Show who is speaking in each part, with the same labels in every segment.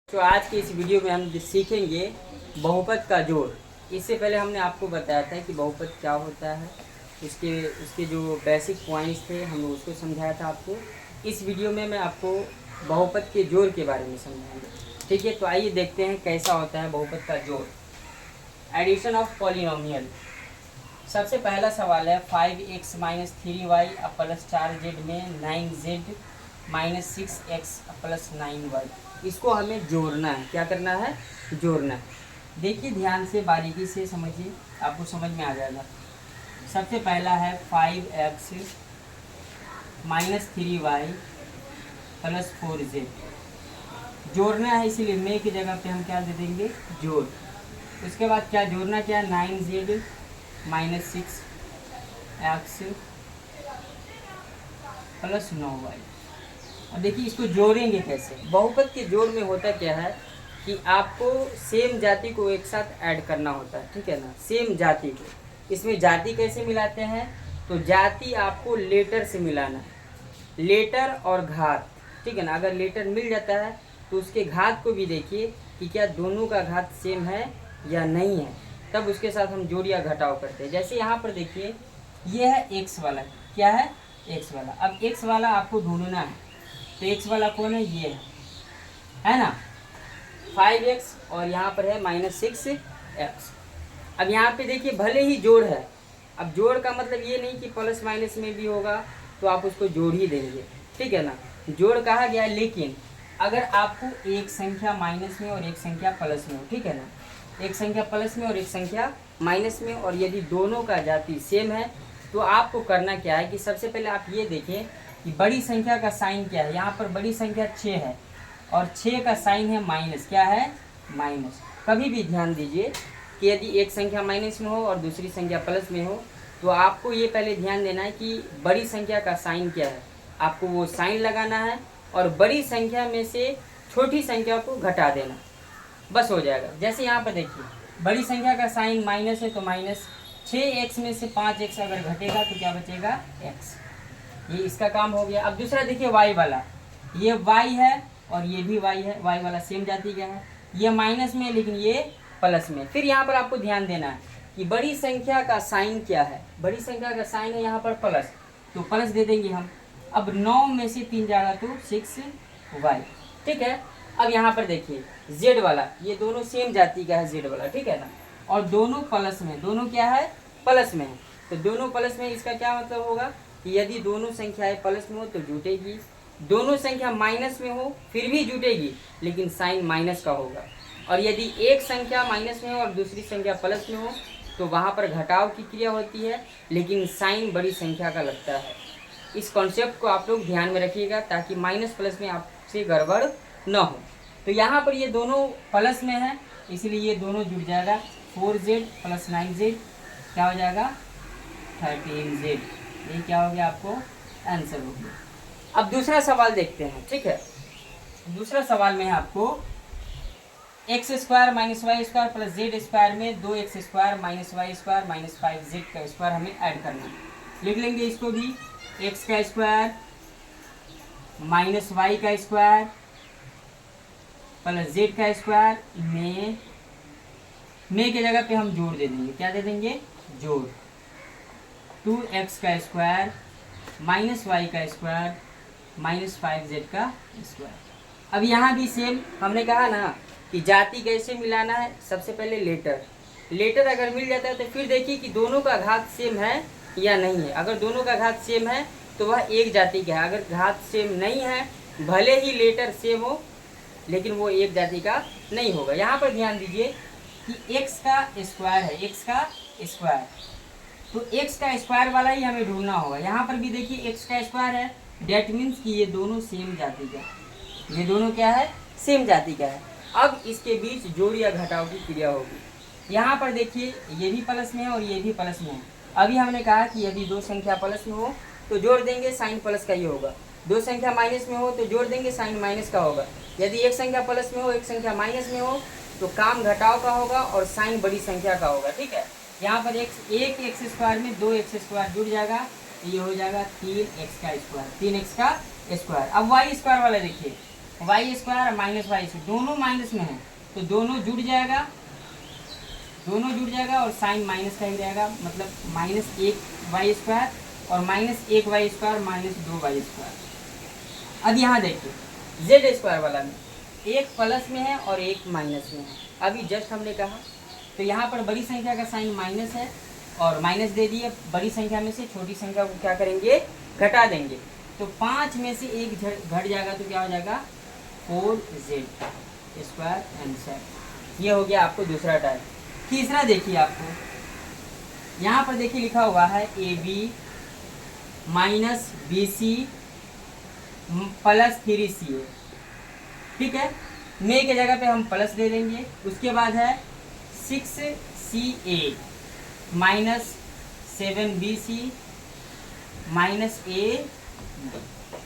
Speaker 1: तो आज की इस वीडियो में हम सीखेंगे बहुपद का जोड़। इससे पहले हमने आपको बताया था कि बहुपद क्या होता है, उसके उसके जो बेसिक पॉइंट्स थे हमने उसको समझाया था आपको। इस वीडियो में मैं आपको बहुपद के जोड़ के बारे में समझाऊंगा। ठीक है, तो आइए देखते हैं कैसा होता है बहुपद का जोड़। Addition of polynomial. सबसे पहला सवाल है 5x - 3y प्लस 4z में 9z - 6x प्लस 9y। इसको हमें जोड़ना है। क्या करना है? जोड़ना है। देखिए ध्यान से, बारीकी से समझिए, आपको समझ में आ जाएगा। सबसे पहला है 5x - 3y प्लस 4z। जोड़ना है, इसीलिए में की जगह पे हम क्या दे देंगे? जोड़। उसके बाद क्या जोड़ना, क्या? 9z - 6x plus 9y। अब देखिए इसको जोड़ेंगे कैसे। बहुपद के जोड़ में होता क्या है कि आपको सेम जाति को एक साथ ऐड करना होता है। ठीक है ना, सेम जाति को। इसमें जाति कैसे मिलाते हैं? तो जाति आपको लेटर से मिलाना है, लेटर और घात। ठीक है ना, अगर लेटर मिल जाता है तो उसके घात को भी देखिए कि क्या दोनों का घात सेम है या नहीं है, तब उसके साथ हम जोड़ या घटाव करते हैं। जैसे यहाँ पर देखिए, ये है एक्स वाला। क्या है? एक्स वाला। अब एक्स वाला आपको ढूंढना है, तो एक्स वाला कौन है? ये है ना, 5x, और यहाँ पर है -6x। अब यहाँ पे देखिए भले ही जोड़ है, अब जोड़ का मतलब ये नहीं कि प्लस माइनस में भी होगा तो आप उसको जोड़ ही देंगे। ठीक है ना, जोड़ कहा गया है। लेकिन अगर आपको एक संख्या माइनस में और एक संख्या प्लस में हो, ठीक है ना, एक संख्या प्लस में और एक संख्या माइनस में, और यदि दोनों का जाति सेम है तो आपको करना क्या है कि सबसे पहले आप ये देखें कि बड़ी संख्या का साइन क्या है। यहाँ पर बड़ी संख्या 6 है और 6 का साइन है माइनस। क्या है? माइनस। कभी भी ध्यान दीजिए कि यदि एक संख्या माइनस में हो और दूसरी संख्या प्लस में हो तो आपको ये पहले ध्यान देना है कि बड़ी संख्या का साइन क्या है, आपको वो साइन लगाना है और बड़ी संख्या में से छोटी संख्या को घटा देना, बस हो जाएगा। जैसे यहाँ पर देखिए बड़ी संख्या का साइन माइनस है तो माइनस 6x में से 5x अगर घटेगा तो क्या बचेगा? x। ये इसका काम हो गया। अब दूसरा देखिए y वाला, ये y है और ये भी y है। y वाला सेम जाति का है, ये माइनस में लेकिन ये प्लस में। फिर यहाँ पर आपको ध्यान देना है कि बड़ी संख्या का साइन क्या है। बड़ी संख्या का साइन है यहाँ पर प्लस, तो प्लस दे देंगे हम। अब 9 में से 3 जाएगा तो 6y। ठीक है। अब यहाँ पर देखिए z वाला, ये दोनों सेम जाति का है, z वाला। ठीक है ना, और दोनों प्लस में, दोनों क्या है? प्लस में है। तो दोनों प्लस में, इसका क्या मतलब होगा कि यदि दोनों संख्याएं प्लस में हो तो जुटेगी, दोनों संख्या माइनस में हो फिर भी जुटेगी लेकिन साइन माइनस का होगा, और यदि एक संख्या माइनस में हो और दूसरी संख्या प्लस में हो तो वहाँ पर घटाव की क्रिया होती है लेकिन साइन बड़ी संख्या का लगता है। इस कॉन्सेप्ट को आप लोग ध्यान में रखिएगा ताकि माइनस प्लस में आपसे गड़बड़ न हो। तो यहाँ पर ये दोनों प्लस में है इसलिए ये दोनों जुड़ जाएगा। 4z प्लस 9z क्या हो जाएगा? 13z। ये क्या हो गया? आपको आंसर हो गया। अब दूसरा सवाल देखते हैं। ठीक है, दूसरा सवाल में है आपको x² - y² प्लस z² में 2x² - y² - 5z² हमें ऐड करना है। लिख लेंगे इसको भी, x² - y² प्लस z² में की जगह पे हम जोड़ दे देंगे। क्या दे देंगे? जोड़। 2x² - y² - 5z²। अब यहाँ भी सेम हमने कहा ना कि जाति कैसे मिलाना है। सबसे पहले लेटर, लेटर अगर मिल जाता है तो फिर देखिए कि दोनों का घात सेम है या नहीं है। अगर दोनों का घात सेम है तो वह एक जाति का है, अगर घात सेम नहीं है भले ही लेटर सेम हो लेकिन वो एक जाति का नहीं होगा। यहाँ पर ध्यान दीजिए कि x का स्क्वायर है, x का स्क्वायर, तो x का स्क्वायर वाला ही हमें ढूंढना होगा। यहाँ पर भी देखिए x का स्क्वायर है, डेट मीन्स कि ये दोनों सेम जाति का, ये दोनों क्या है? सेम जाति का है। अब इसके बीच जोड़ या घटाव की क्रिया होगी। यहाँ पर देखिए ये भी प्लस में है और ये भी प्लस में है। अभी हमने कहा कि यदि दो संख्या प्लस में हो तो जोड़ देंगे, साइन प्लस का ही होगा। दो संख्या माइनस में हो तो जोड़ देंगे, साइन माइनस का होगा। यदि एक संख्या प्लस में हो एक संख्या माइनस में हो तो काम घटाव का होगा और साइन बड़ी संख्या का होगा। ठीक है, यहाँ पर एक x² में 2x² जुड़ जाएगा, ये हो जाएगा 3x², 3x²। अब y² वाला देखिए, वाई स्क्वायर और माइनस वाई स्क्वायर दोनों माइनस में है, तो दोनों जुड़ जाएगा, दोनों जुड़ जाएगा और साइन माइनस का ही रहेगा, मतलब माइनस 1 वाई स्क्वायर और minus 1 y square minus 2 y square. अब यहाँ देखिए जेड स्क्वायर वाला में एक प्लस में है और एक माइनस में है, अभी जस्ट हमने कहा, तो यहाँ पर बड़ी संख्या का साइन माइनस है और माइनस दे दिए, बड़ी संख्या में से छोटी संख्या को क्या करेंगे, घटा देंगे, तो 5 में से एक घट जाएगा, तो क्या हो जाएगा 4z स्क्वायर आंसर। ये हो गया आपको दूसरा टाइप। तीसरा देखिए, आपको यहाँ पर देखिए लिखा हुआ है AB minus BC plus 3CA, ठीक है, मे के जगह पे हम प्लस दे देंगे, उसके बाद है 6CA minus 7BC minus A।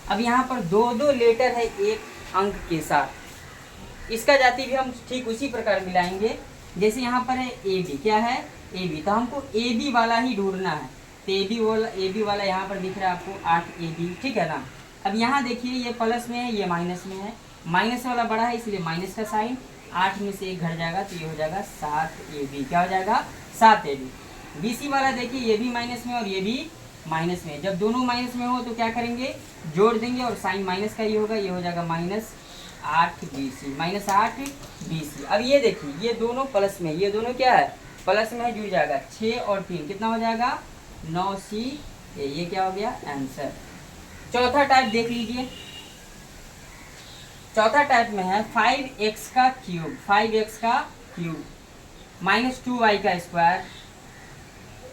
Speaker 1: अब यहाँ पर दो लेटर है एक अंक के साथ, इसका जाति भी हम ठीक उसी प्रकार मिलाएंगे जैसे यहाँ पर है AB, क्या है AB, तो हमको AB वाला ही ढूंढना है, तो AB वाला यहाँ पर दिख रहा है आपको 8AB, ठीक है ना। अब यहाँ देखिए ये प्लस में है, ये माइनस में है, माइनस वाला बड़ा है इसलिए माइनस का साइन, 8 में से एक घट जाएगा तो ये हो जाएगा 7AB, क्या हो जाएगा 7AB। BC वाला देखिए ये भी माइनस में और ये भी माइनस में, जब दोनों माइनस में हो तो क्या करेंगे, जोड़ देंगे और साइन माइनस का ये होगा, ये हो जाएगा माइनस 8BC, माइनस 8BC। अब ये देखिए ये दोनों प्लस में, ये दोनों क्या है प्लस में है, जुड़ जाएगा, 6 और 3 कितना हो जाएगा 9CA, ये क्या हो गया आंसर। चौथा टाइप देख लीजिए, चौथा टाइप में है 5x का क्यूब, 5x का क्यूब माइनस 2y का स्क्वायर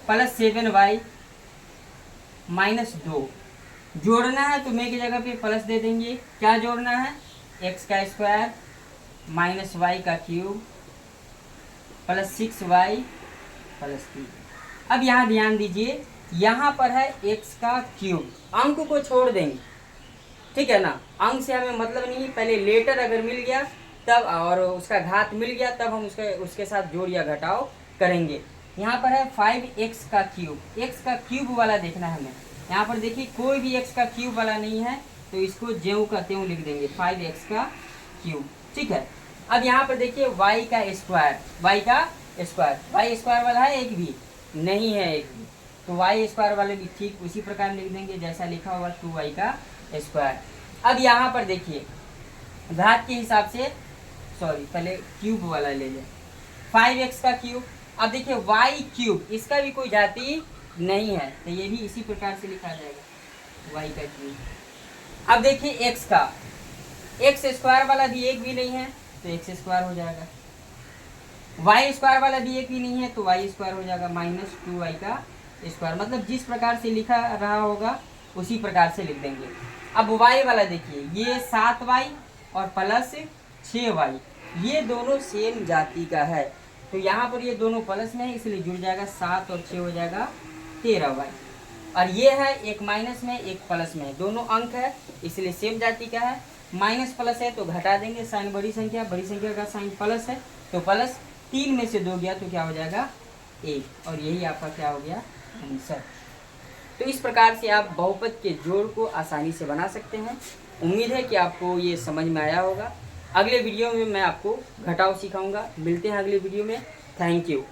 Speaker 1: प्लस 7y माइनस 2। जोड़ना है तो मैं की जगह पे प्लस दे देंगे, क्या जोड़ना है x का स्क्वायर माइनस y का क्यूब प्लस 6y प्लस 3। अब यहाँ ध्यान दीजिए, यहाँ पर है x का क्यूब, अंक को छोड़ देंगे, ठीक है ना, अंक से हमें मतलब नहीं, पहले लेटर अगर मिल गया तब और उसका घात मिल गया तब हम उसके साथ जोड़ या घटाव करेंगे। यहाँ पर है 5x का क्यूब, x का क्यूब वाला देखना है हमें, यहाँ पर देखिए कोई भी x का क्यूब वाला नहीं है तो इसको ज्यों का त्यों लिख देंगे 5x का क्यूब, ठीक है। अब यहाँ पर देखिए y का स्क्वायर, y स्क्वायर वाला है एक भी नहीं है, एक भी, तो y स्क्वायर वाले भी ठीक उसी प्रकार लिख देंगे जैसा लिखा हुआ 2y का स्क्वायर। अब यहाँ पर देखिए घात के हिसाब से, सॉरी पहले क्यूब वाला ले लें, 5x का क्यूब, अब देखिए y क्यूब, इसका भी कोई जाति नहीं है तो ये भी इसी प्रकार से लिखा जाएगा y का क्यूब। अब देखिए x का, x स्क्वायर वाला भी एक भी नहीं है तो x स्क्वायर हो जाएगा, y स्क्वायर वाला भी एक भी नहीं है तो y स्क्वायर हो जाएगा माइनस 2y का स्क्वायर, मतलब जिस प्रकार से लिखा रहा होगा उसी प्रकार से लिख देंगे। अब y वाला देखिए ये 7y और प्लस 6y, ये दोनों सेम जाति का है तो यहाँ पर ये दोनों प्लस में है इसलिए जुड़ जाएगा, 7 और 6 हो जाएगा 13y, और ये है एक माइनस में एक प्लस में, दोनों अंक है इसलिए सेम जाति का है, माइनस प्लस है तो घटा देंगे, साइन बड़ी संख्या का साइन प्लस है तो प्लस, 3 में से 2 गया तो क्या हो जाएगा 1, और यही आपका क्या हो गया आंसर। तो इस प्रकार से आप बहुपद के जोड़ को आसानी से बना सकते हैं। उम्मीद है कि आपको ये समझ में आया होगा। अगले वीडियो में मैं आपको घटाव सिखाऊंगा। मिलते हैं अगले वीडियो में। Thank you.